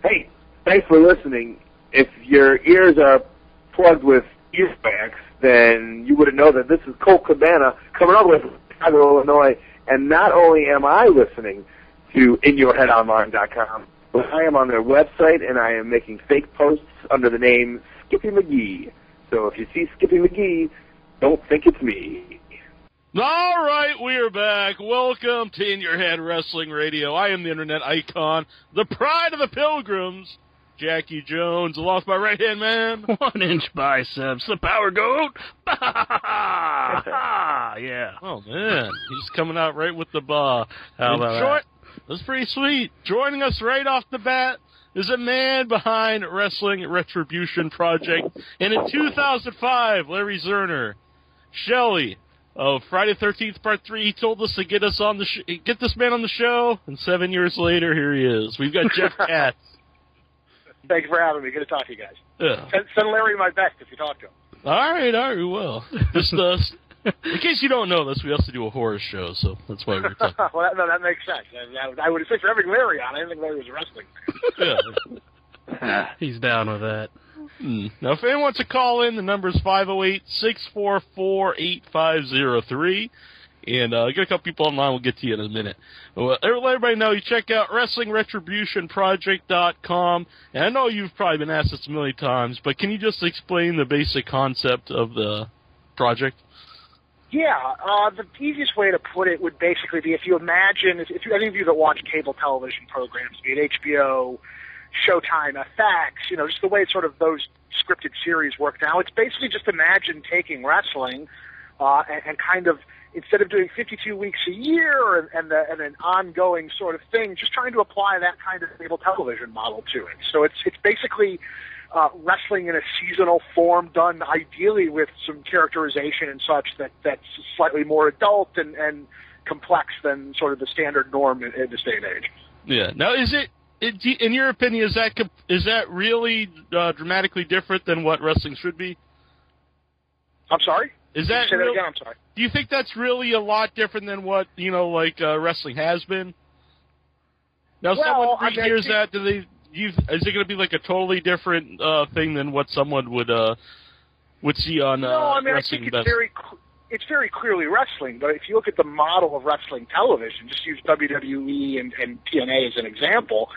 Hey, thanks for listening. If your ears are plugged with earwax, then you wouldn't know that this is Colt Cabana coming up with Chicago, Illinois. And not only am I listening to InYourHeadOnline.com, but I am on their website, and I am making fake posts under the name Skippy McGee. So if you see Skippy McGee, don't think it's me. All right, we're back. Welcome to In Your Head Wrestling Radio. I am the internet icon, the pride of the pilgrims, Jackie Jones, along with my right-hand man. 1-inch biceps, the power goat. Yeah. Oh, man. He's coming out right with the ba. How about that? That's pretty sweet. Joining us right off the bat is a man behind Wrestling Retribution Project. And in 2005, Larry Zerner, Shelley, Friday the 13th, Part 3, he told us to get us on the get this man on the show, and 7 years later, here he is. We've got Jeff Katz. Thank you for having me. Good to talk to you guys. Yeah. Send Larry my best if you talk to him. All right, we will. Just, in case you don't know this, we also do a horror show, so that's why we're talking. Well, that makes sense. I would say for having Larry on, I didn't think Larry was wrestling. Yeah. He's down with that. Now, if anyone wants to call in, the number is 508-644-8503. And get a couple people online. We'll get to you in a minute. Well, let everybody know you check out WrestlingRetributionProject.com. And I know you've probably been asked this a million times, but can you just explain the basic concept of the project? Yeah, the easiest way to put it would basically be if you imagine, if you, any of you that watch cable television programs, be it HBO, Showtime, FX, just the way sort of those scripted series work now, it's basically just imagine taking wrestling and kind of, instead of doing 52 weeks a year and an ongoing sort of thing, just trying to apply that kind of cable television model to it. So it's basically wrestling in a seasonal form, done ideally with some characterization and such that's slightly more adult and complex than sort of the standard norm in this day and age. Yeah. Now, in your opinion, is that really dramatically different than what wrestling should be? I'm sorry? Is that say that again? I'm sorry. Do you think that's really a lot different than what wrestling has been? Now, someone hears that. Is it going to be like a totally different thing than what someone would see on wrestling? I think it's very clearly wrestling. But if you look at the model of wrestling television, just use WWE and TNA as an example.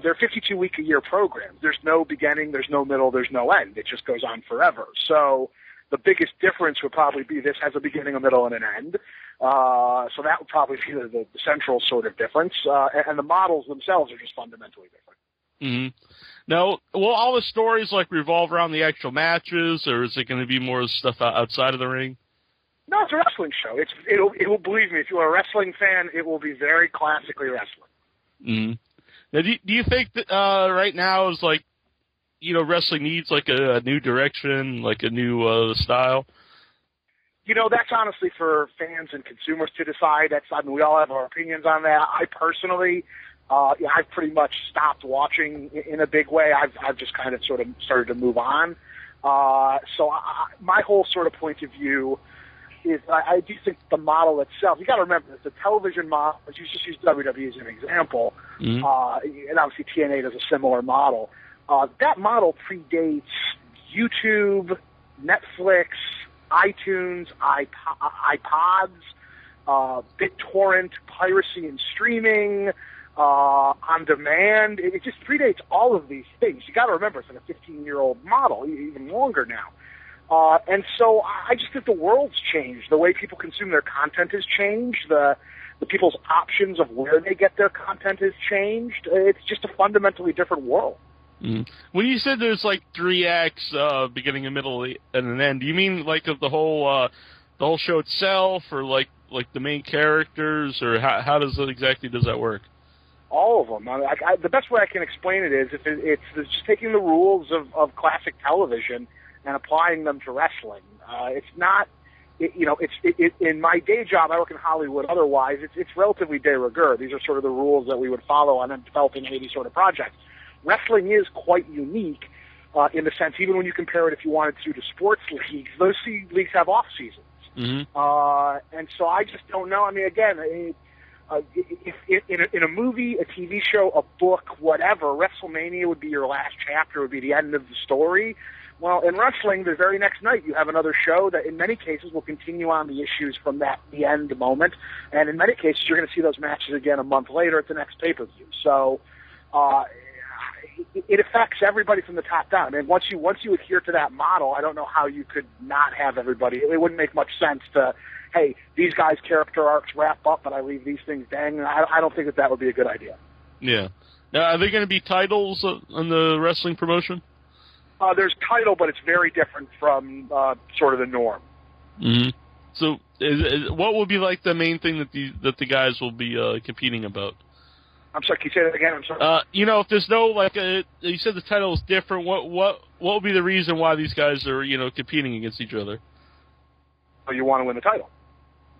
They're 52-week-a-year programs. There's no beginning, there's no middle, there's no end. It just goes on forever. So the biggest difference would probably be this has a beginning, a middle, and an end. So that would probably be the central sort of difference. And the models themselves are just fundamentally different. Mm-hmm. Now, will all the stories revolve around the actual matches, or is it going to be more stuff outside of the ring? No, it's a wrestling show. It will, believe me, if you're a wrestling fan, it will be very classically wrestling. Mm-hmm. Now, do you think that right now is wrestling needs a new direction, a new style? That's honestly for fans and consumers to decide. We all have our opinions on that. I personally, I've pretty much stopped watching in a big way. I've just kind of sort of started to move on. So my whole sort of point of view is I do think the model itself, you got to remember that the television model, you just use WWE as an example, and obviously TNA does a similar model. That model predates YouTube, Netflix, iTunes, iPods, BitTorrent, piracy and streaming, on demand. It just predates all of these things. You got to remember, it's a 15-year-old model, even longer now. And so I just think the world's changed. The way people consume their content has changed. The people's options of where they get their content has changed. It's just a fundamentally different world. Mm. When you said there's 3 acts, beginning, a middle, and an end, do you mean of the whole show itself, or the main characters, or how does that work? All of them. The best way I can explain it is it's just taking the rules of classic television and applying them to wrestling. It's not, in my day job, I work in Hollywood. Otherwise, it's relatively de rigueur. These are sort of the rules that we would follow on developing any sort of project. Wrestling is quite unique in the sense, even when you compare it, if you wanted to sports leagues, those leagues have off seasons. Mm-hmm. And so I just don't know. I mean, again, If in a movie, a TV show, a book, whatever, WrestleMania would be your last chapter, would be the end of the story. Well, in wrestling, the very next night you have another show that in many cases will continue on the issues from the end moment. And in many cases, you're going to see those matches again a month later at the next pay-per-view. So it affects everybody from the top down. And once you adhere to that model, I don't know how you could not have everybody. It wouldn't make much sense to, hey, these guys' character arcs wrap up, but I leave these things dangling. I don't think that would be a good idea. Yeah. Now, are there going to be titles on the wrestling promotion? There's title, but it's very different from sort of the norm. Mm-hmm. So, what will be like the main thing that the guys will be competing about? I'm sorry. Can you say that again? I'm sorry. If there's no you said the title is different. What will be the reason why these guys are competing against each other? Well, you want to win the title.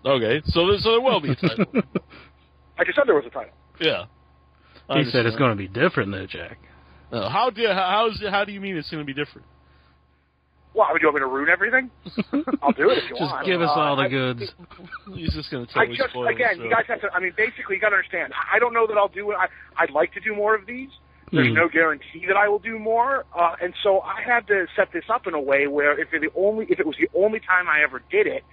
Okay, so there will be a title. I just said there was a title. Yeah. He said it's going to be different, though, Jack. How do you mean it's going to be different? Well, would you want me to ruin everything? I'll do it if you just want. Just give us all the goods. He's just going to totally spoil again, you guys have to. I mean, basically, you got to understand. I don't know that I'll do it. I'd like to do more of these. There's no guarantee that I will do more, and so I had to set this up in a way where if it was the only time I ever did it,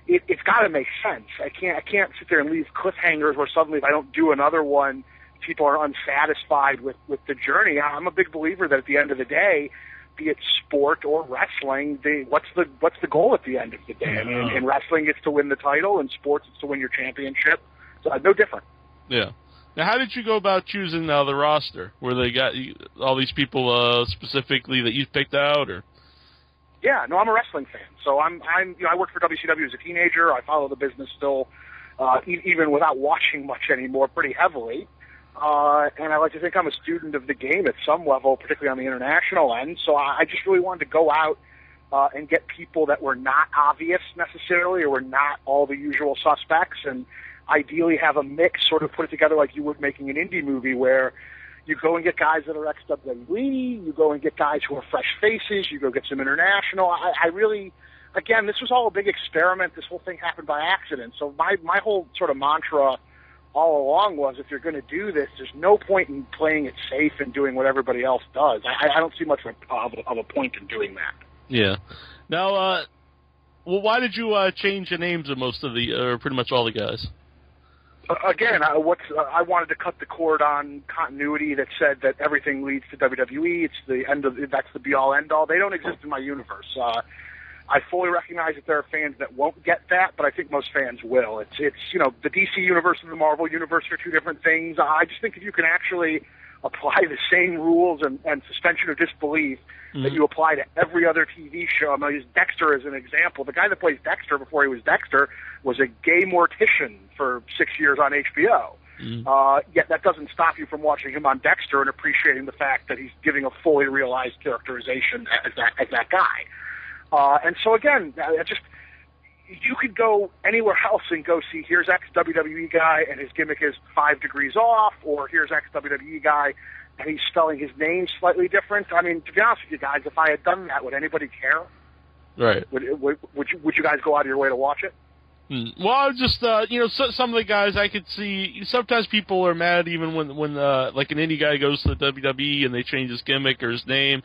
it's got to make sense. I can't sit there and leave cliffhangers where suddenly if I don't do another one, people are unsatisfied with the journey. I'm a big believer that at the end of the day, be it sport or wrestling, what's the goal at the end of the day? I mean, in wrestling, it's to win the title. In sports, it's to win your championship. So no different. Yeah. Now, how did you go about choosing the roster? Where they got all these people specifically that you picked out, or? Yeah, no, I'm a wrestling fan. So I worked for WCW as a teenager. I follow the business still, even without watching much anymore, pretty heavily. And I like to think I'm a student of the game at some level, particularly on the international end. So I just really wanted to go out and get people that were not obvious necessarily, or were not all the usual suspects, and ideally have a mix, sort of put it together like you would making an indie movie, where you go and get guys that are ex-WWE, you go and get guys who are fresh faces, you go get some international. I really, again, this was all a big experiment. This whole thing happened by accident. So my whole sort of mantra all along was, if you're going to do this, there's no point in playing it safe and doing what everybody else does. I don't see much of a point in doing that. Yeah. Now, well, why did you change the names of most of or pretty much all the guys? Again, I wanted to cut the cord on continuity that said that everything leads to WWE. It's the end of, that's the be-all, end-all. They don't exist in my universe. I fully recognize that there are fans that won't get that, but I think most fans will. It's the DC universe and the Marvel universe are two different things. I just think if you can actually apply the same rules and suspension of disbelief that you apply to every other TV show. I'm going to use Dexter as an example. The guy that plays Dexter before he was Dexter was a gay mortician for 6 years on HBO. Yet that doesn't stop you from watching him on Dexter and appreciating the fact that he's giving a fully realized characterization as that guy. And so again, you could go anywhere else and go see, here's ex-WWE guy and his gimmick is 5 degrees off, or here's ex-WWE guy and he's spelling his name slightly different. I mean, to be honest with you guys, if I had done that, would anybody care? Right. Would you guys go out of your way to watch it? Well, just some of the guys I could see. Sometimes people are mad even when like an indie guy goes to the WWE and they change his gimmick or his name,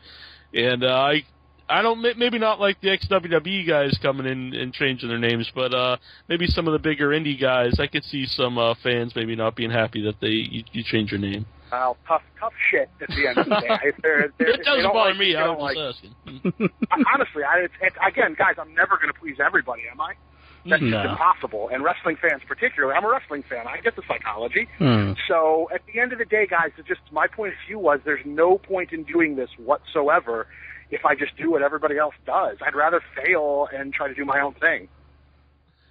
and I don't, maybe not like the ex-WWE guys coming in and changing their names, but maybe some of the bigger indie guys, I could see some fans maybe not being happy that you change your name. Well, tough shit at the end of the day. It doesn't bother me. I was just asking. Honestly, again, guys, I'm never going to please everybody, am I? That's just impossible. And wrestling fans particularly. I'm a wrestling fan. I get the psychology. So at the end of the day, guys, just my point of view was there's no point in doing this whatsoever if I just do what everybody else does. I'd rather fail and try to do my own thing.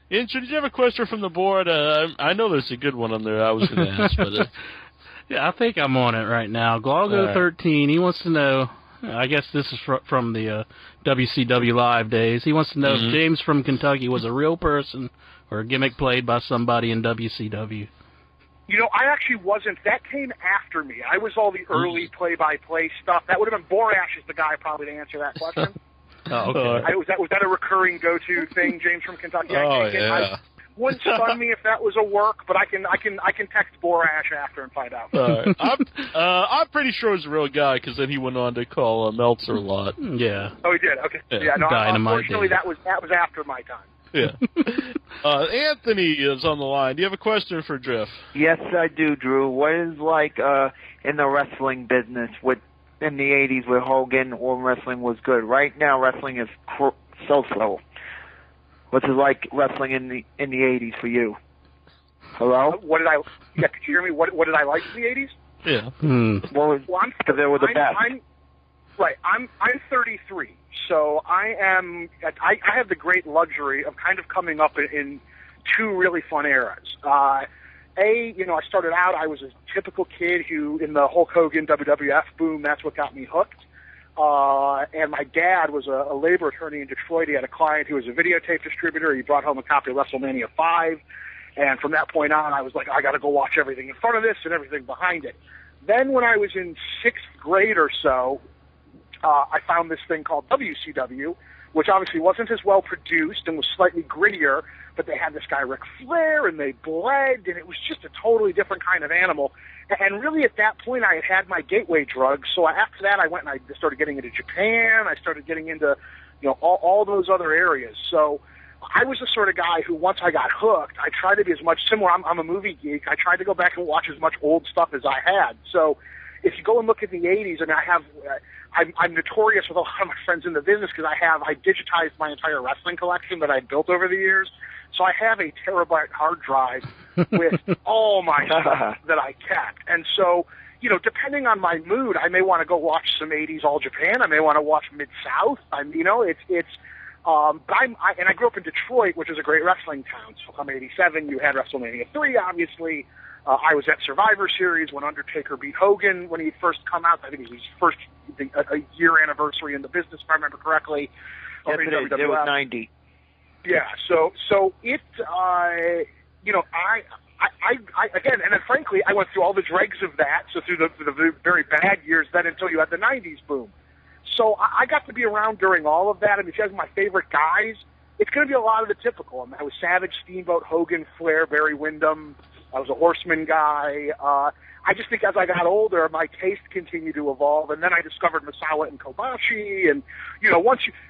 Did you have a question from the board? I know there's a good one on there I was going to ask, but... Yeah, I think I'm on it right now. Glaugo13, he wants to know, I guess this is from the WCW Live days, he wants to know if James from Kentucky was a real person or a gimmick played by somebody in WCW. You know, I actually wasn't. That came after me. I was all the early play-by-play stuff. That would have been Borash is the guy probably to answer that question. Oh, okay. Was that a recurring go-to thing, James from Kentucky? Oh, yeah. Wouldn't stun me if that was a work, but I can text Borash after and find out. I'm pretty sure it was a real guy because then he went on to call Meltzer a lot. Yeah. Oh, he did. Okay. Yeah. No. Dynamite Unfortunately, that was after my time. Yeah. Anthony is on the line. Do you have a question for Jeff? Yes, I do, Drew. What is like in the wrestling business in the 80s with Hogan when wrestling was good? Right now, wrestling is so-so. What's it like wrestling in the 80s for you? Hello? Could you hear me? What did I like in the 80s? Yeah. Well, they were the best. I'm 33, so I have the great luxury of kind of coming up in two really fun eras. I started out, I was a typical kid who, in the Hulk Hogan WWF boom, that's what got me hooked. And my dad was a labor attorney in Detroit. He had a client who was a videotape distributor. He brought home a copy of WrestleMania 5. And from that point on, I was like, I got to go watch everything in front of this and everything behind it. Then when I was in 6th grade or so, I found this thing called WCW, which obviously wasn't as well produced and was slightly grittier, but they had this guy Ric Flair, and they bled, and it was just a totally different kind of animal. And really at that point, I had my gateway drug. So after that, I went and I started getting into Japan. I started getting into, all those other areas. So I was the sort of guy who, once I got hooked, I tried to be as much similar. I'm a movie geek. I tried to go back and watch as much old stuff as I had. So if you go and look at the 80s, I'm notorious with a lot of my friends in the business because I digitized my entire wrestling collection that I built over the years. So I have a terabyte hard drive with all my stuff that I kept. And so, depending on my mood, I may want to go watch some 80s All Japan. I may want to watch Mid-South. I grew up in Detroit, which is a great wrestling town. So come 87, you had WrestleMania 3, obviously. I was at Survivor Series when Undertaker beat Hogan when he first come out. I think it was his first a year anniversary in the business, if I remember correctly. Yes, it was 90. Yeah, so it, I again, and then frankly, I went through all the dregs of that, so through the very bad years then until you had the 90s boom. So I got to be around during all of that, and if you have my favorite guys, it's going to be a lot of the typical. I was Savage, Steamboat, Hogan, Flair, Barry Windham. I was a Horseman guy. I just think as I got older, my taste continued to evolve, and then I discovered Misawa and Kobashi, and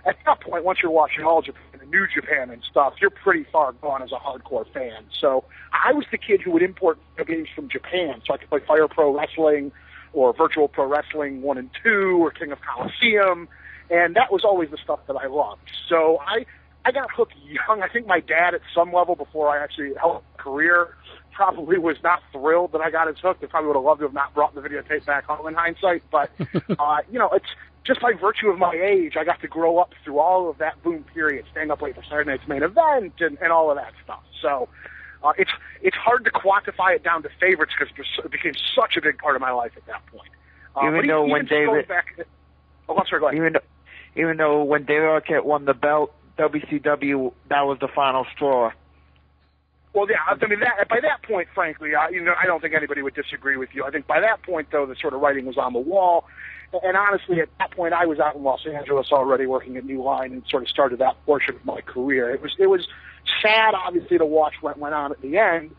at that point, once you're watching All Japan and New Japan and stuff, you're pretty far gone as a hardcore fan. So I was the kid who would import games from Japan, so I could play Fire Pro Wrestling or Virtual Pro Wrestling 1 and 2 or King of Colosseum, and that was always the stuff that I loved. So I got hooked young. I think my dad, at some level, before I actually held a career, probably was not thrilled that I got as hooked. They probably would have loved to have not brought the videotape back home in hindsight. But, it's just by virtue of my age, I got to grow up through all of that boom period, staying up late for Saturday Night's Main Event and all of that stuff. So it's hard to quantify it down to favorites because it became such a big part of my life at that point. Even though when David Arquette won the belt, WCW, that was the final straw. Well, yeah, by that point, frankly, I don't think anybody would disagree with you. I think by that point, though, the sort of writing was on the wall. And honestly, at that point, I was out in Los Angeles already working at New Line and sort of started that portion of my career. It was sad, obviously, to watch what went on at the end.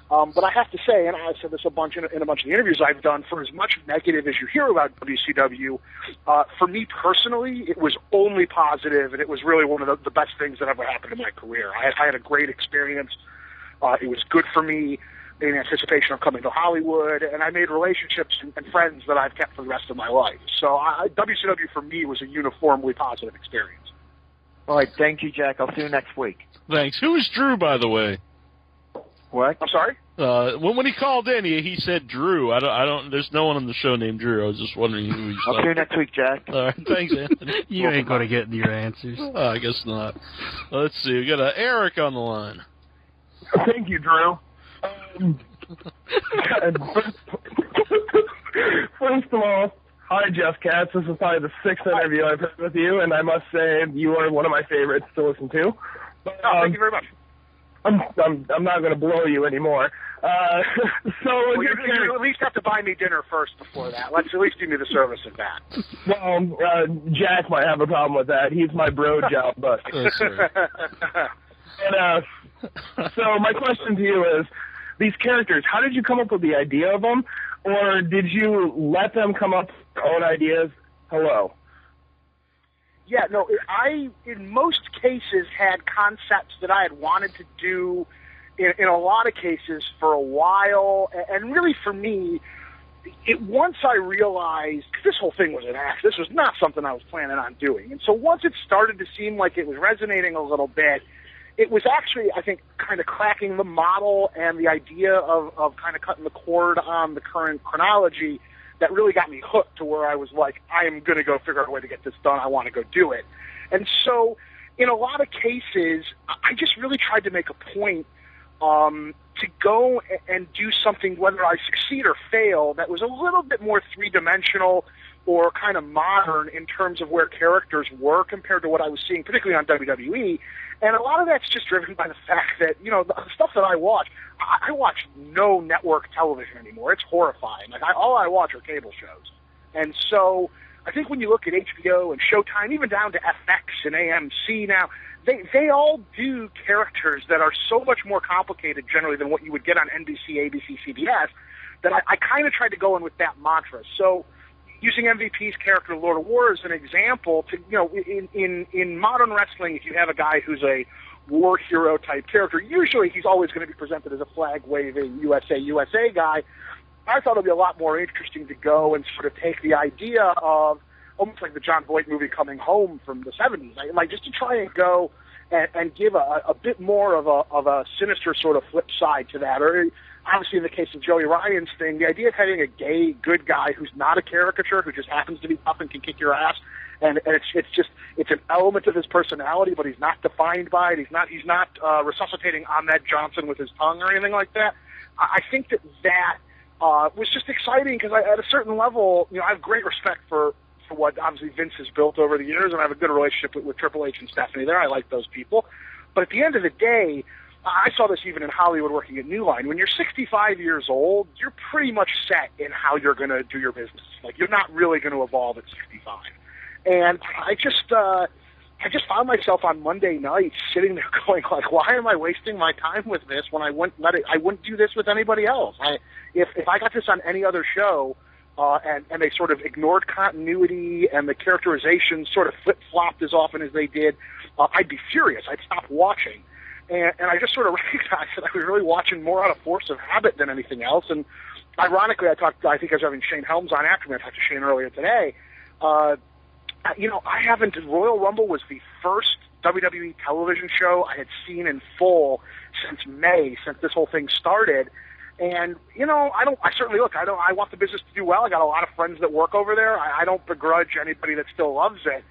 But I have to say, and I've said this a bunch in a bunch of the interviews I've done, for as much negative as you hear about WCW, for me personally, it was only positive, and it was really one of the best things that ever happened in my career. I had a great experience. It was good for me in anticipation of coming to Hollywood, and I made relationships and friends that I've kept for the rest of my life. So WCW for me was a uniformly positive experience. All right, thank you, Jack. I'll see you next week. Thanks. Who is Drew, by the way? What? I'm sorry? When he called in, he said Drew. I don't. There's no one on the show named Drew. I was just wondering who he's. I'll see you next week, Jack. All right, thanks, Anthony. You ain't going to get your answers. I guess not. Let's see. We got Eric on the line. Thank you, Drew. First of all, hi, Jeff Katz. This is probably the 6th interview I've heard with you, and I must say you are one of my favorites to listen to. But, thank you very much. I'm not going to blow you anymore. So you at least have to buy me dinner first before that. Let's at least do me the service of that. Well, Jack might have a problem with that. He's my bro job, but. That's right. And, So my question to you is, these characters, how did you come up with the idea of them? Or did you let them come up with their own ideas? Hello. Yeah, no, I, in most cases, had concepts that I had wanted to do in a lot of cases for a while. And really, for me, once I realized, because this whole thing was an act, this was not something I was planning on doing. And so once it started to seem like it was resonating a little bit, it was actually, I think, kind of cracking the model and the idea of kind of cutting the cord on the current chronology that really got me hooked to where I was like, I am going to go figure out a way to get this done. I want to go do it. And so in a lot of cases, I just really tried to make a point to go and do something, whether I succeed or fail, that was a little bit more three-dimensional or kind of modern in terms of where characters were compared to what I was seeing, particularly on WWE. And a lot of that's just driven by the fact that, you know, the stuff that I watch no network television anymore. It's horrifying. Like, all I watch are cable shows. And so I think when you look at HBO and Showtime, even down to FX and AMC now, they all do characters that are so much more complicated generally than what you would get on NBC, ABC, CBS, that I kind of tried to go in with that mantra. So using MVP's character, Lord of War, as an example, to, you know, in modern wrestling, if you have a guy who's a war hero type character, usually he's always going to be presented as a flag-waving USA guy. I thought it would be a lot more interesting to go and sort of take the idea of almost like the John Voight movie Coming Home from the 70s, like just to try and go and give a bit more of a sinister sort of flip side to that. Or obviously in the case of Joey Ryan's thing, the idea of having a gay good guy who's not a caricature, who just happens to be tough and can kick your ass, and it's an element of his personality, but he's not defined by it. He's not resuscitating Ahmed Johnson with his tongue or anything like that. I think that was just exciting because at a certain level, you know, I have great respect for what obviously Vince has built over the years, and I have a good relationship with Triple H and Stephanie there. I like those people. But at the end of the day, I saw this even in Hollywood working at New Line. When you're 65 years old, you're pretty much set in how you're going to do your business. Like, you're not really going to evolve at 65. And I just found myself on Monday night sitting there going, like, why am I wasting my time with this when I wouldn't do this with anybody else? If I got this on any other show, and they sort of ignored continuity and the characterization sort of flip-flopped as often as they did, I'd be furious. I'd stop watching. And I just sort of recognized that I was really watching more out of force of habit than anything else. And ironically, I think I was having Shane Helms on after me. I talked to Shane earlier today. You know, Royal Rumble was the first WWE television show I had seen in full since May, since this whole thing started. And, you know, I want the business to do well. I got a lot of friends that work over there. I don't begrudge anybody that still loves it.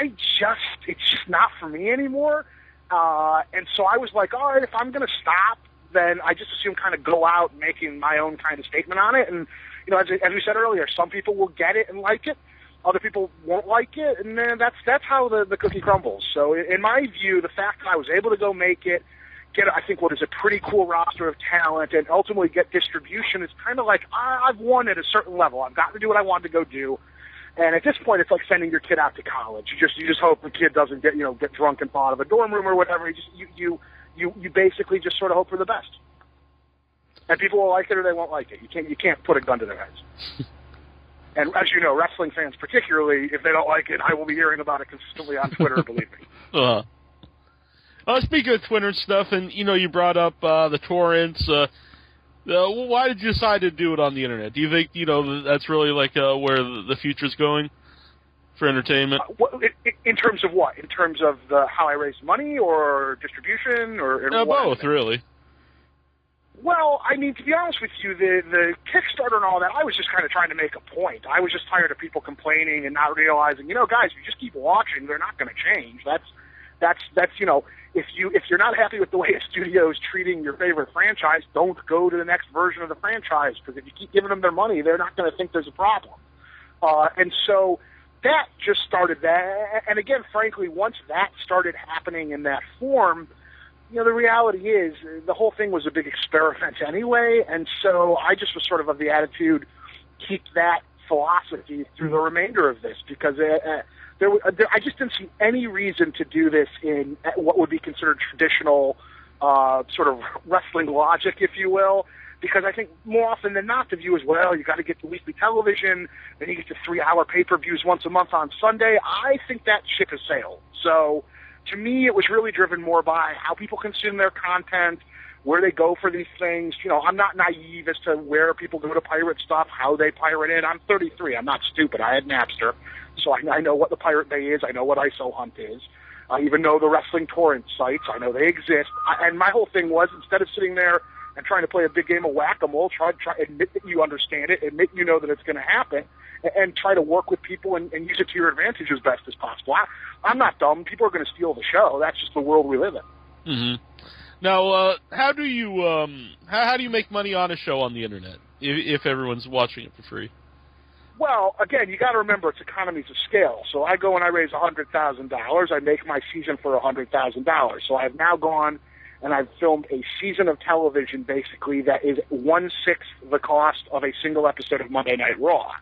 It's just not for me anymore. And so I was like, all right, if I'm going to stop, then I just assume kind of go out making my own kind of statement on it. And, you know, as we said earlier, some people will get it and like it. Other people won't like it. And then that's how the cookie crumbles. So in my view, the fact that I was able to go make it, get, I think, what is a pretty cool roster of talent, and ultimately get distribution, is kind of like, I've won at a certain level. I've gotten to do what I wanted to go do. And at this point, it's like sending your kid out to college. You just hope the kid doesn't get drunk and fall out of a dorm room or whatever. You basically just sort of hope for the best. And people will like it or they won't like it. You can't put a gun to their heads. And as you know, wrestling fans particularly, if they don't like it, I will be hearing about it consistently on Twitter, believe me. Speaking of Twitter and stuff, and, you know, you brought up the torrents. Why did you decide to do it on the Internet? Do you think, you know, that's really like where the future's going for entertainment? In terms of what? In terms of how I raise money or distribution or both, really. Well, I mean, to be honest with you, the Kickstarter and all that, I was just kind of trying to make a point. I was just tired of people complaining and not realizing, you know, guys, you just keep watching, they're not going to change. That's you know, if you're not happy with the way a studio is treating your favorite franchise, don't go to the next version of the franchise, because if you keep giving them their money, they're not going to think there's a problem. And so that just started that. And again, frankly, once that started happening in that form, you know, the reality is the whole thing was a big experiment anyway. And so I just was sort of the attitude, keep that philosophy through the remainder of this, because I just didn't see any reason to do this in what would be considered traditional sort of wrestling logic, if you will, because I think more often than not the view is, well, you got to get to weekly television, then you get to 3-hour pay-per-views once a month on Sunday. I think that ship has sailed. So to me, it was really driven more by how people consume their content, where they go for these things. You know, I'm not naive as to where people go to pirate stuff, how they pirate it. I'm 33. I'm not stupid. I had Napster, so I know what the Pirate Bay is. I know what ISO Hunt is. I even know the wrestling torrent sites. I know they exist. And my whole thing was, instead of sitting there and trying to play a big game of whack-a-mole, try admit that you understand it, admit you know that it's going to happen, and try to work with people and use it to your advantage as best as possible. I'm not dumb. People are going to steal the show. That's just the world we live in. Mm-hmm. Now, how do you make money on a show on the internet if everyone's watching it for free? Well, again, you got to remember it's economies of scale. So I go and I raise $100,000. I make my season for $100,000. So I've now gone and I've filmed a season of television, basically, that is 1/6 the cost of a single episode of Monday Night Raw.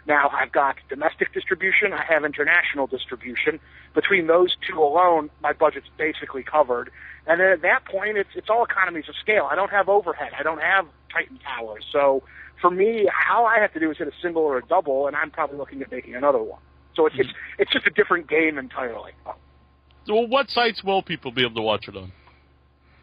Now, I've got domestic distribution. I have international distribution. Between those two alone, my budget's basically covered. And then at that point, it's all economies of scale. I don't have overhead. I don't have Titan Towers. So for me, all I have to do is hit a single or a double, and I'm probably looking at making another one. So it's just a different game entirely. Well, what sites will people be able to watch it on?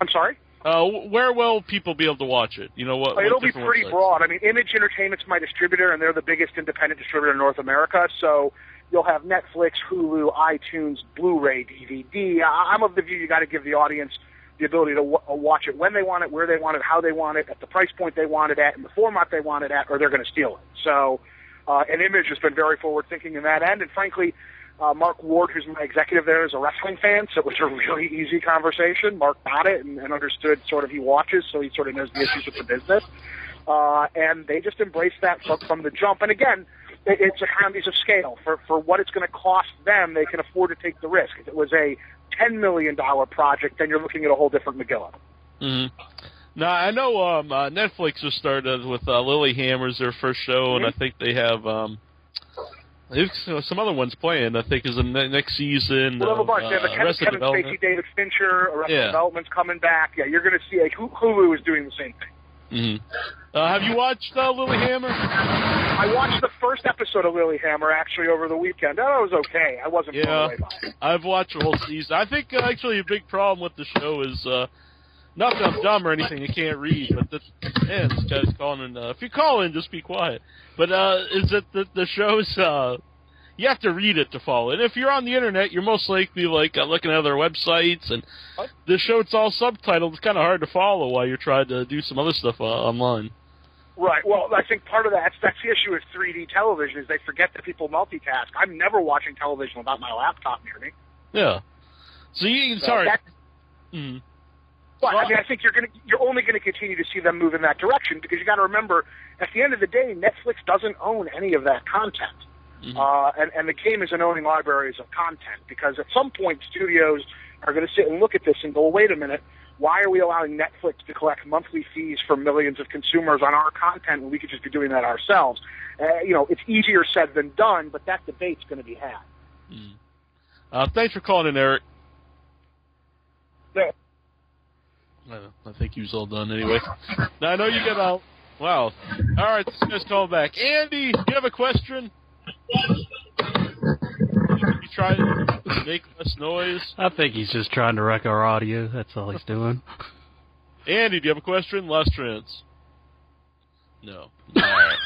I'm sorry? Where will people be able to watch it? You know what? It'll be pretty broad. I mean, Image Entertainment's my distributor, and they're the biggest independent distributor in North America. So you'll have Netflix, Hulu, iTunes, Blu-ray, DVD. I'm of the view you got to give the audience the ability to watch it when they want it, where they want it, how they want it, at the price point they want it at, in the format they want it at, or they're going to steal it. So, and Image has been very forward-thinking in that end, and frankly, Mark Ward, who's my executive there, is a wrestling fan, so it was a really easy conversation. Mark got it and understood sort of he watches, so he sort of knows the issues with the business. And they just embraced that from the jump. And again, it's economies of scale. For what it's going to cost them, they can afford to take the risk. If it was a $10 million project, then you're looking at a whole different Megillah. Mm-hmm. Now, I know Netflix just started with Lilyhammer's their first show, and I think they have some other ones playing. I think is the next season. Well, they have a bunch. They have the Kevin Spacey, David Fincher, Arrested Development's coming back. Yeah, you're going to see Hulu is doing the same thing. Mm-hmm. Have you watched Lilyhammer? I watched the first episode of Lilyhammer actually over the weekend. That was okay. I wasn't blown away by it. I've watched the whole season. I think actually a big problem with the show is not that I'm dumb or anything. I can't read, but this guy's calling in. If you call in, just be quiet. But is it the show's you have to read it to follow it. If you're on the internet, you're most likely looking at other websites, and the show, it's all subtitled. It's kind of hard to follow while you're trying to do some other stuff online. Right. Well, I think part of that's the issue with 3D television is they forget that people multitask. I'm never watching television without my laptop near me. Yeah. So But I mean, I think you're only going to continue to see them move in that direction because you got to remember, at the end of the day, Netflix doesn't own any of that content. Mm-hmm. And the game isn't owning libraries of content because at some point studios are going to sit and look at this and go, wait a minute, why are we allowing Netflix to collect monthly fees from millions of consumers on our content when we could just be doing that ourselves? It's easier said than done, but that debate's going to be had. Mm. Thanks for calling in, Eric. Yeah. I think he was all done anyway. Now, I know you got out. Wow. All right, this guy's calling back. Andy, do you have a question? You try to make less noise? I think he's just trying to wreck our audio. That's all he's doing. Andy, do you have a question? Last chance. No. All right.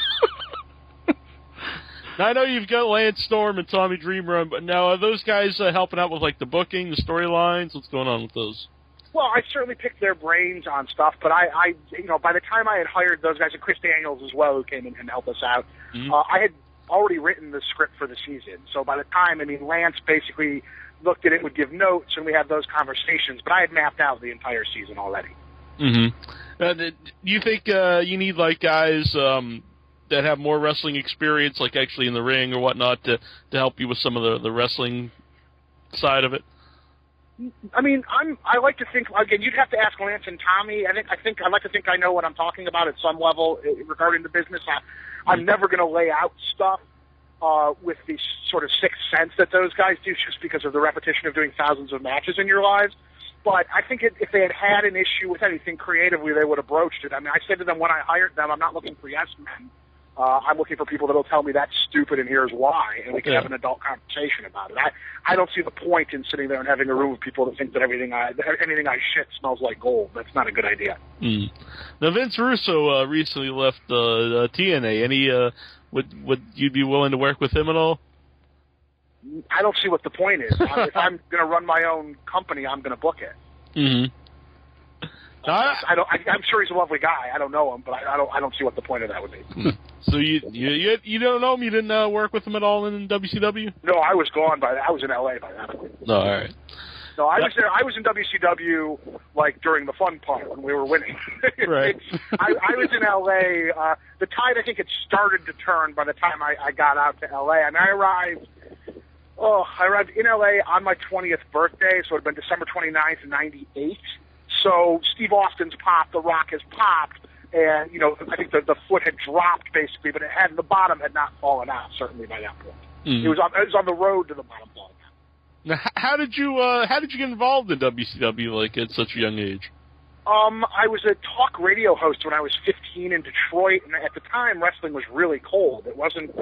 Now, I know you've got Lance Storm and Tommy Dreamer, but now are those guys helping out with the booking, the storylines? What's going on with those? Well, I certainly picked their brains on stuff, but I by the time I had hired those guys, and Chris Daniels as well, who came in and helped us out, I had already written the script for the season. So by the time, Lance basically looked at it, would give notes, and we had those conversations, but I had mapped out the entire season already. Mm-hmm. Do you think you need, guys that have more wrestling experience, actually in the ring or whatnot, to help you with some of the wrestling side of it? I like to think, again, you'd have to ask Lance and Tommy. I'd like to think I know what I'm talking about at some level regarding the business. I'm never going to lay out stuff with the sort of sixth sense that those guys do just because of the repetition of doing thousands of matches in your lives. But I think if they had an issue with anything creatively, they would have broached it. I mean, I said to them when I hired them, I'm not looking for yes men. I'm looking for people that will tell me that's stupid and here's why, and we can have an adult conversation about it. I don't see the point in sitting there and having a room of people that think that anything I shit smells like gold. That's not a good idea. Mm. Now, Vince Russo recently left TNA. Any would you be willing to work with him at all? I don't see what the point is. If I'm going to run my own company, I'm going to book it. Mm-hmm. I'm sure he's a lovely guy. I don't know him, but I don't see what the point of that would be. So you don't know him? You didn't work with him at all in WCW? No, I was gone by that. I was in LA by that point. Oh, all right. No, I was there. I was in WCW like during the fun part when we were winning. Right. I was in LA. The tide, I think, had started to turn by the time I got out to LA. I mean, I arrived in LA on my 20th birthday, so it had been December 29th, 98. So Steve Austin's popped, The Rock has popped, and, I think the foot had dropped, basically, but the bottom had not fallen out, certainly, by that point. Mm-hmm. It was on the road to the bottom falling out. Now, how did you get involved in WCW, at such a young age? I was a talk radio host when I was 15 in Detroit, and at the time, wrestling was really cold. It wasn't,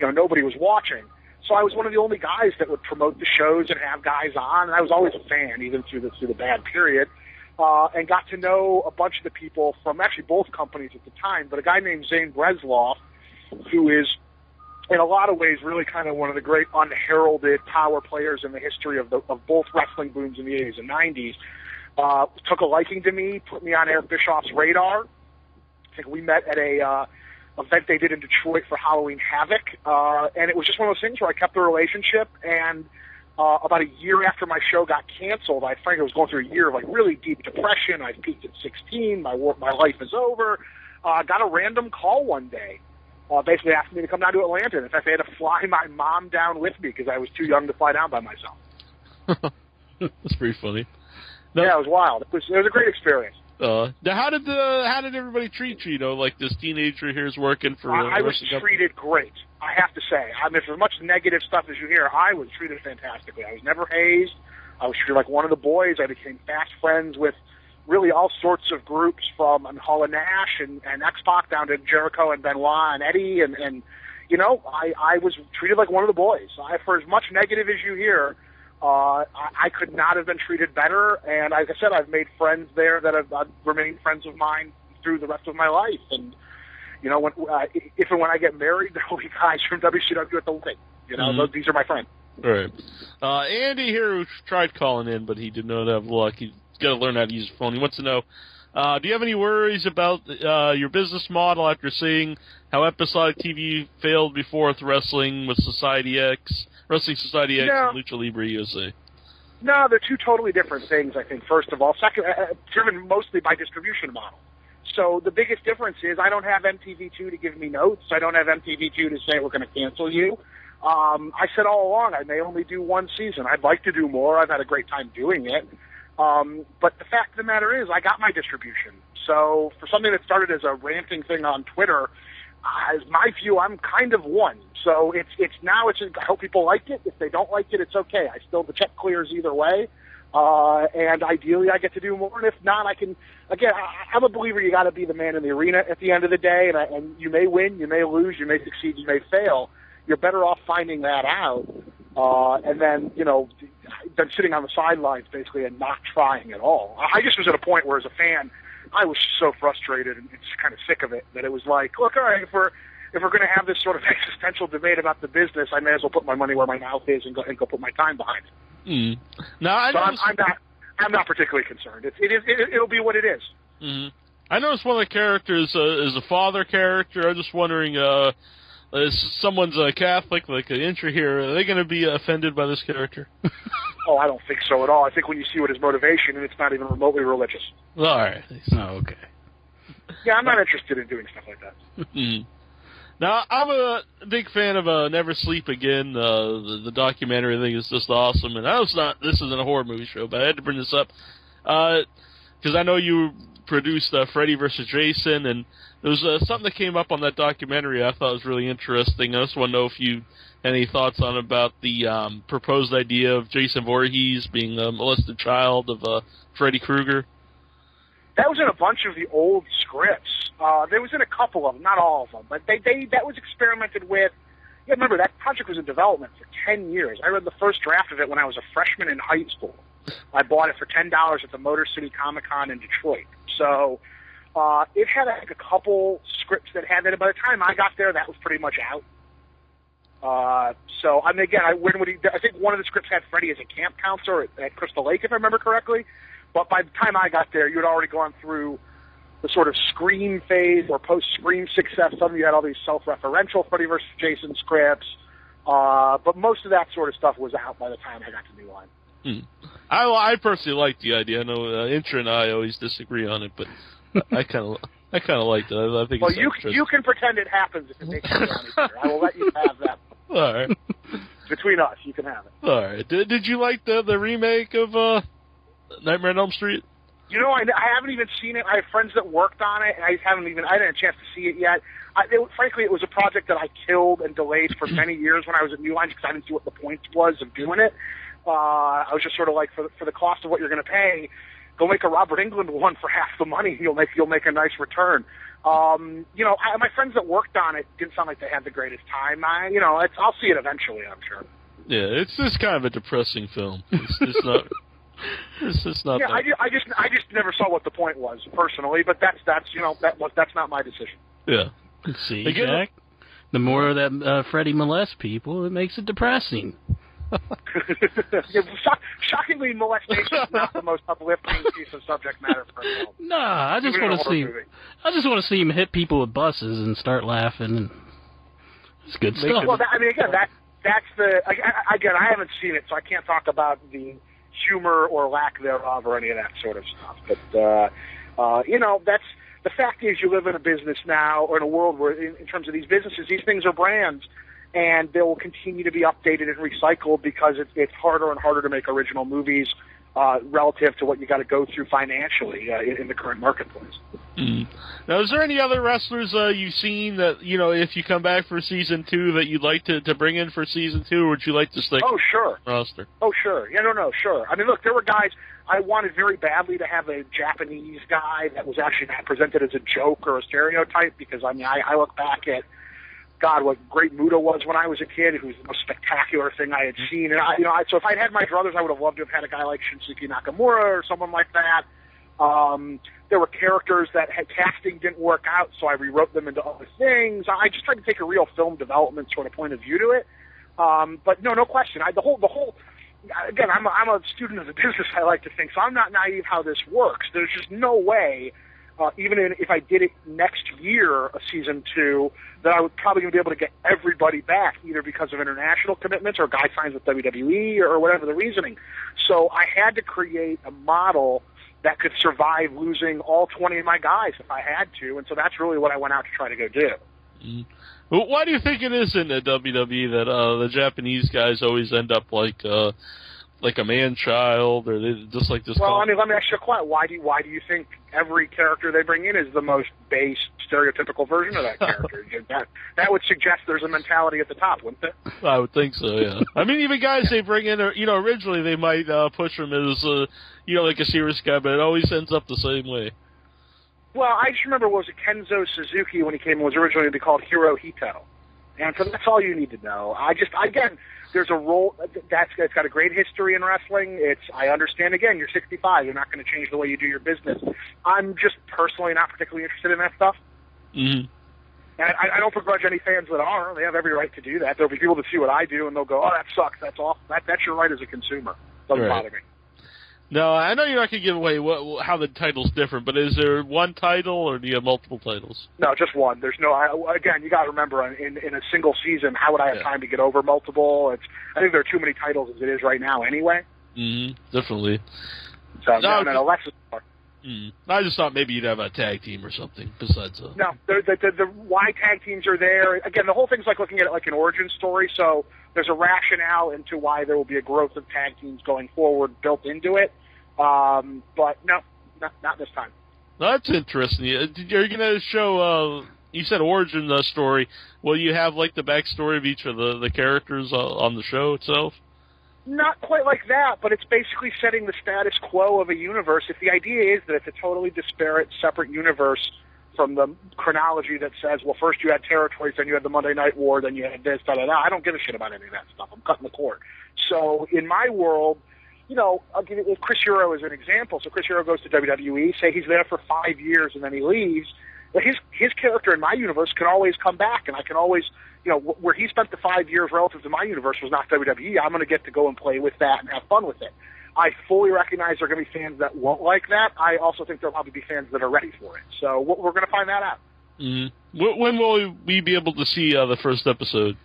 nobody was watching. So I was one of the only guys that would promote the shows and have guys on, and I was always a fan, even through the bad period. And got to know a bunch of the people from actually both companies at the time, but a guy named Zane Bresloff, who is, in a lot of ways, really kind of one of the great unheralded power players in the history of both wrestling booms in the 80s and 90s, took a liking to me, put me on Eric Bischoff's radar. I think we met at a event they did in Detroit for Halloween Havoc, and it was just one of those things where I kept the relationship, and about a year after my show got canceled, I frankly was going through a year of really deep depression. I peaked at 16. My life is over. Got a random call one day, basically asking me to come down to Atlanta. And in fact, I had to fly my mom down with me because I was too young to fly down by myself. That's pretty funny. Yeah, it was wild. It was a great experience. Now, how did everybody treat you? This teenager here is working for. I was treated great. I have to say. I mean, for as much negative stuff as you hear, I was treated fantastically. I was never hazed. I was treated like one of the boys. I became fast friends with really all sorts of groups from Hall and Nash and X-Pac down to Jericho and Benoit and Eddie. And I was treated like one of the boys. For as much negative as you hear, I could not have been treated better. And like I said, I've made friends there that have remained friends of mine through the rest of my life. And if and when I get married, there will be guys from WCW at the wedding. These are my friends. All right. Andy here, who tried calling in, but he did not have luck. He's got to learn how to use his phone. He wants to know, do you have any worries about your business model after seeing how episodic TV failed before with Wrestling Society X, and Lucha Libre USA? No, they're two totally different things, I think, first of all. Second, driven mostly by distribution model. So the biggest difference is I don't have MTV2 to give me notes. I don't have MTV2 to say we're going to cancel you. I said all along I may only do one season. I'd like to do more. I've had a great time doing it. But the fact of the matter is I got my distribution. So for something that started as a ranting thing on Twitter, as my view, I'm kind of won. So it's I hope people like it. If they don't like it, it's okay. The check clears either way. And ideally I get to do more. And if not, I'm a believer you got to be the man in the arena at the end of the day. And you may win, you may lose, you may succeed, you may fail. You're better off finding that out. And then, than sitting on the sidelines basically and not trying at all. I just was at a point where as a fan, I was so frustrated and just kind of sick of it that it was like, look, all right, if we're going to have this sort of existential debate about the business, I may as well put my money where my mouth is and go put my time behind it. Mm. No, I'm not particularly concerned. It'll be what it is. Mm-hmm. I noticed one of the characters is a father character. I'm just wondering, if someone's a Catholic, like an intro here, are they going to be offended by this character? Oh, I don't think so at all. I think when you see what his motivation, and it's not even remotely religious. All right. Oh, okay. Yeah, I'm not interested in doing stuff like that. Mm-hmm. Now, I'm a big fan of Never Sleep Again. The documentary thing is just awesome. And this isn't a horror movie show, but I had to bring this up because I know you produced Freddy vs. Jason, and there was something that came up on that documentary I thought was really interesting. I just want to know if you had any thoughts on about the proposed idea of Jason Voorhees being a molested child of Freddy Krueger. That was in a bunch of the old scripts. There was in a couple of them, not all of them, but that was experimented with. Yeah, remember, that project was in development for 10 years. I read the first draft of it when I was a freshman in high school. I bought it for $10 at the Motor City Comic-Con in Detroit. So it had like a couple scripts that had that. By the time I got there, that was pretty much out. So, I mean, again, I think one of the scripts had Freddy as a camp counselor at Crystal Lake, if I remember correctly. But by the time I got there, you had already gone through the sort of Scream phase or post-Scream success. Some of you had all these self-referential Freddy vs. Jason scripts. But most of that sort of stuff was out by the time I got to New Line. I personally like the idea. I know Intra and I always disagree on it, but I kind of liked it. I think. Well, you can pretend it happens if it makes you any better. I will let you have that. All right. Between us, you can have it. All right. Did you like the remake of Nightmare on Elm Street? You know, I haven't even seen it. I have friends that worked on it, and I didn't have a chance to see it yet. Frankly, it was a project that I killed and delayed for many years when I was at New Line because I didn't see what the point was of doing it. I was just sort of like, for the cost of what you're going to pay, go make a Robert Englund one for half the money. You'll make a nice return. You know, my friends that worked on it didn't sound like they had the greatest time. I'll see it eventually, I'm sure. Yeah, it's just kind of a depressing film. It's not. It's just not. Yeah, I just never saw what the point was personally, but that's not my decision. Yeah. See, Jack, the more that Freddy molests people, it makes it depressing. Shockingly, molestation is not the most uplifting piece of subject matter for a film. Nah, I just want to see him hit people with buses and start laughing. And it's good stuff. Well, that's the again. I haven't seen it, so I can't talk about the humor or lack thereof or any of that sort of stuff. But that's the fact is, you live in a business now, or in a world where, in terms of these businesses, these things are brands. And they will continue to be updated and recycled because it's harder and harder to make original movies relative to what you got to go through financially in the current marketplace. Now, is there any other wrestlers you've seen that, if you come back for season 2, that you'd like to bring in for season 2, or would you like to stick? Oh, sure. Roster? Oh, sure. Yeah, no, sure. I mean, look, there were guys I wanted very badly to have a Japanese guy that was actually not presented as a joke or a stereotype because, I look back at God, what Great Muta was when I was a kid, who was the most spectacular thing I had seen. And so if I'd had my druthers, I would have loved to have had a guy like Shinsuke Nakamura or someone like that. There were characters that casting didn't work out, so I rewrote them into other things. I just tried to take a real film development sort of point of view to it. But no question. The whole. Again, I'm a student of the business, I like to think, so I'm not naive how this works. There's just no way. Even if I did it next year, a season 2, that I would probably going to be able to get everybody back, either because of international commitments or guy signs with WWE or whatever the reasoning. So I had to create a model that could survive losing all 20 of my guys if I had to, and so that's really what I went out to try to go do. Mm-hmm. Well, why do you think it is in the WWE that the Japanese guys always end up like a man-child, or they just like this? Well, let me ask you a question. Why do you think every character they bring in is the most base, stereotypical version of that character? that would suggest there's a mentality at the top, wouldn't it? I would think so, yeah. I mean, even guys they bring in, originally they might push him as, like a serious guy, but it always ends up the same way. Well, I just remember, was it Kenzo Suzuki when he came, was originally to be called Hirohito. And so that's all you need to know. There's a role it's got a great history in wrestling. I understand, again, you're 65. You're not going to change the way you do your business. I'm just personally not particularly interested in that stuff. Mm-hmm. And I don't begrudge any fans that are. They have every right to do that. There'll be people that see what I do, and they'll go, oh, that sucks. That's awful. That's your right as a consumer. Doesn't bother me. No, I know you're not going to give away how the title's different, but is there one title, or do you have multiple titles? No, just one. There's no. Again, you got to remember, in a single season, how would I have time to get over multiple? I think there are too many titles as it is right now, anyway. Mm-hmm. Definitely. So no, less is more. I just thought maybe you'd have a tag team or something besides. No, the why tag teams are there. Again, the whole thing's like looking at it like an origin story. So there's a rationale into why there will be a growth of tag teams going forward built into it. But no, not this time. That's interesting. Are you going to show, you said origin story. Will you have, like, the backstory of each of the characters on the show itself? Not quite like that, but it's basically setting the status quo of a universe. If the idea is that it's a totally disparate, separate universe from the chronology that says, well, first you had territories, then you had the Monday Night War, then you had this, da-da-da. I don't give a shit about any of that stuff. I'm cutting the cord. So in my world, you know, I'll give you Chris Hero as an example. So Chris Hero goes to WWE, say he's there for 5 years, and then he leaves. But his character in my universe can always come back, and I can always, you know, where he spent the 5 years relative to my universe was not WWE. I'm going to get to go and play with that and have fun with it. I fully recognize there are going to be fans that won't like that. I also think there'll probably be fans that are ready for it. So we're going to find that out. Mm-hmm. When will we be able to see the first episode?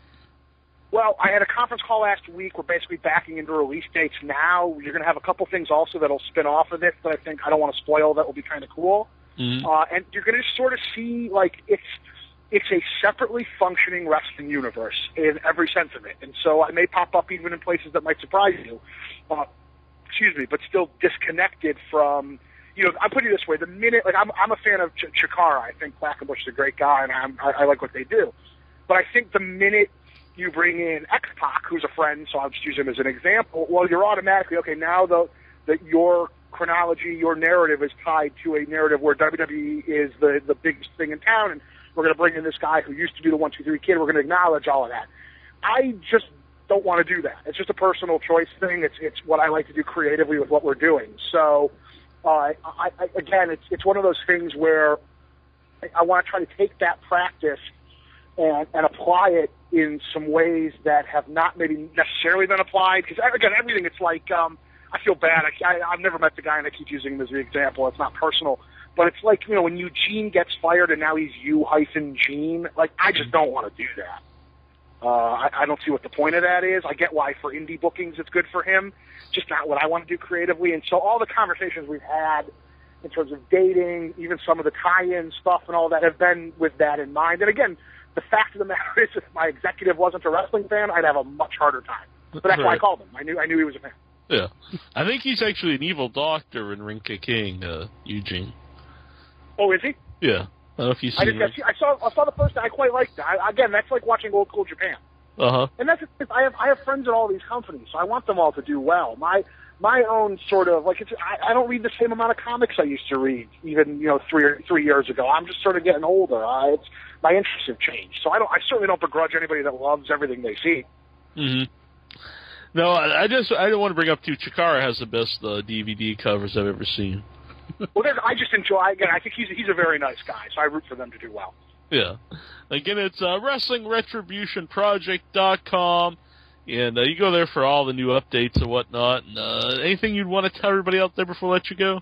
Well, I had a conference call last week. We're basically backing into release dates now. You're going to have a couple things also that'll spin off of it that I think I don't want to spoil. That will be kind of cool. Mm-hmm. And you're going to sort of see, like, it's a separately functioning wrestling universe in every sense of it. And so I may pop up even in places that might surprise you. But still disconnected from, you know, I'll put it this way, the minute, like, I'm a fan of Chikara. I think Quackenbush is a great guy, and I like what they do. But I think the minute you bring in X-Pac, who's a friend, so I'll just use him as an example, well, you're automatically, okay, now that your chronology, your narrative is tied to a narrative where WWE is the biggest thing in town, and we're going to bring in this guy who used to be the 1, 2, 3 kid. We're going to acknowledge all of that. I just don't want to do that. It's just a personal choice thing. It's what I like to do creatively with what we're doing. So, again, it's one of those things where I want to try to take that practice and apply it in some ways that have not maybe necessarily been applied. Because, again, everything, it's like, I feel bad. I've never met the guy, and I keep using him as the example. It's not personal. But it's like, you know, when Eugene gets fired and now he's U-Gene, like, I just don't want to do that. I don't see what the point of that is. I get why for indie bookings it's good for him, just not what I want to do creatively. And so all the conversations we've had in terms of dating, even some of the tie-in stuff and all that have been with that in mind. And again, the fact of the matter is if my executive wasn't a wrestling fan, I'd have a much harder time. But that's why I called him. I knew he was a fan. Yeah. I think he's actually an evil doctor in Rinka King, Eugene. Oh, is he? Yeah. I don't know if you've seen it. I saw the first. I quite liked it. Again, that's like watching old school Japan. And that's I have friends at all these companies, so I want them all to do well. My own sort of like I don't read the same amount of comics I used to read even 3 years ago. I'm just sort of getting older. My interests have changed, so I certainly don't begrudge anybody that loves everything they see. Mm-hmm. No, I don't want to bring up too. Chikara has the best DVD covers I've ever seen. Well, I just enjoy. Again, I think he's a very nice guy, so I root for them to do well. Yeah. Again, it's WrestlingRetributionProject.com, and you go there for all the new updates and whatnot. And anything you'd want to tell everybody out there before I let you go?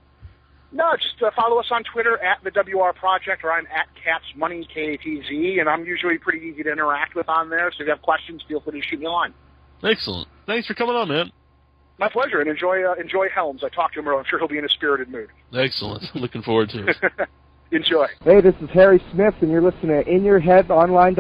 No, just follow us on Twitter at the WR Project, or I'm at Katz Money, K-A-T-Z, and I'm usually pretty easy to interact with on there. So if you have questions, feel free to shoot me a line. Excellent. Thanks for coming on, man. My pleasure, and enjoy Helms. I talked to him earlier. I'm sure he'll be in a spirited mood. Excellent. Looking forward to it. Enjoy. Hey, this is Harry Smith, and you're listening to In Your Head Online.